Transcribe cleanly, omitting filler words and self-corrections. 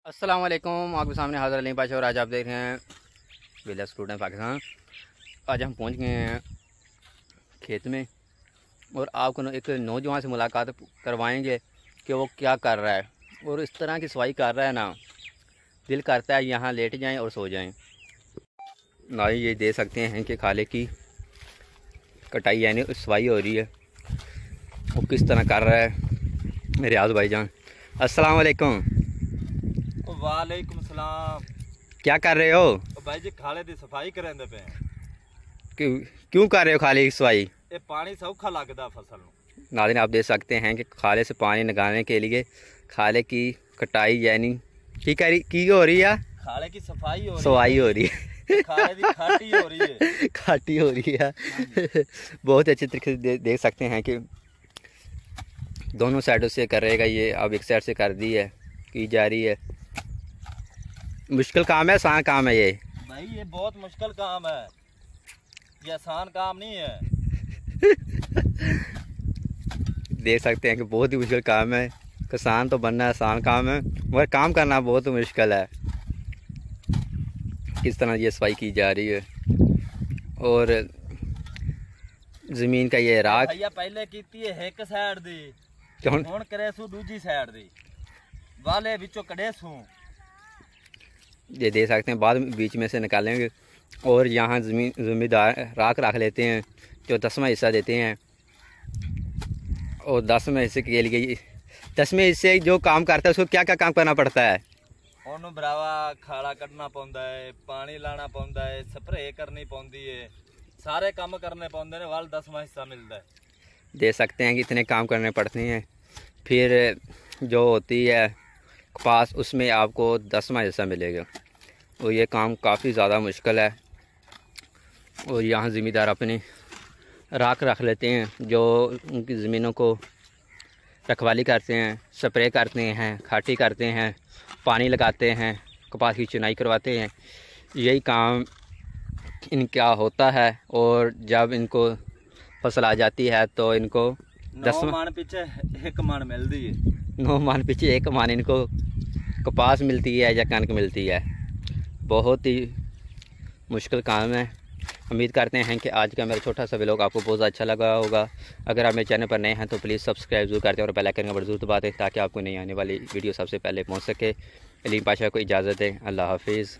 अस्सलाम वालेकुम। आपके सामने हाज़िर अलीम पाशा और आज आप देख रहे हैं विलेज स्टूडेंट पाकिस्तान। आज हम पहुंच गए हैं खेत में और आपको एक नौजवान से मुलाकात करवाएंगे कि वो क्या कर रहा है और इस तरह की सफाई कर रहा है ना, दिल करता है यहाँ लेट जाएं और सो जाएं। ना ये दे सकते हैं कि खाले की कटाई यानी सफाई हो रही है, वो किस तरह कर रहा है मेरे आज़ भाईजान। अस्सलाम वालेकुम। वालेकुम सलाम। क्या कर रहे हो भाई जी? खाले दी सफाई करेंदे पे। क्यों कर रहे हो खाले की सफाई? ये पानी सौखा लगदा फसल नूं। नाज़रीन आप देख सकते हैं कि खाले से पानी निकालने के लिए खाले की कटाई यानी की हो रही है, खाले की सफाई हो रही है, सफाई हो रही है, खाले दी खाटी हो रही है, खाटी हो रही है। बहुत अच्छे तरीके से देख सकते हैं कि दोनों साइडों से करेगा ये। अब एक साइड से कर दी है, की जा रही है। मुश्किल काम है, आसान काम है ये? भाई ये बहुत मुश्किल काम है, ये आसान काम नहीं है। देख सकते हैं कि बहुत ही मुश्किल काम है। किसान तो बनना आसान काम है मगर काम करना बहुत मुश्किल है। किस तरह ये सफाई की जा रही है और ज़मीन का ये राख भैया पहले कीती है एक साइड दी, कौन हुण करे सू दूजी साइड दी, वाले विचों कड़े सू। ये दे सकते हैं, बाद में बीच में से निकालेंगे और यहाँ ज़मींदार राख रख लेते हैं जो 10वां हिस्सा देते हैं। और 10वें हिस्से के लिए 10वें हिस्से जो काम करता है उसको क्या क्या काम करना पड़ता है? ਉਹਨੂੰ ਭਰਾਵਾ ਖਾਲਾ ਕੱਢਣਾ ਪੈਂਦਾ ਹੈ, ਪਾਣੀ ਲਾਣਾ ਪੈਂਦਾ ਹੈ, ਸਪਰੇਅ करनी पौंदी है, सारे काम करने पौंदे ने, वाल 10वां हिस्सा मिलता है। दे सकते हैं कि इतने काम करने पड़ते हैं। फिर जो होती है कपास उसमें आपको 10वां हिस्सा मिलेगा और ये काम काफ़ी ज़्यादा मुश्किल है। और यहाँ ज़मींदार अपनी राख रख लेते हैं जो उनकी ज़मीनों को रखवाली करते हैं, स्प्रे करते हैं, खाटी करते हैं, पानी लगाते हैं, कपास की चुनाई करवाते हैं। यही काम इनका होता है और जब इनको फसल आ जाती है तो इनको 9 मन पीछे 1 मन मिलती है। 9 मन पीछे 1 मन इनको कपास मिलती है या कनक मिलती है। बहुत ही मुश्किल काम है। उम्मीद करते हैं कि आज का मेरा छोटा सा व्लॉग आपको बहुत अच्छा लगा होगा। अगर आप मेरे चैनल पर नए हैं तो प्लीज़ सब्सक्राइब जरूर करते हैं और बेल आइकन का जरूर दबाते हैं ताकि आपको नई आने वाली वीडियो सबसे पहले पहुंच सके। अलीम पाशा को इजाज़त दें। अल्लाह हाफिज़।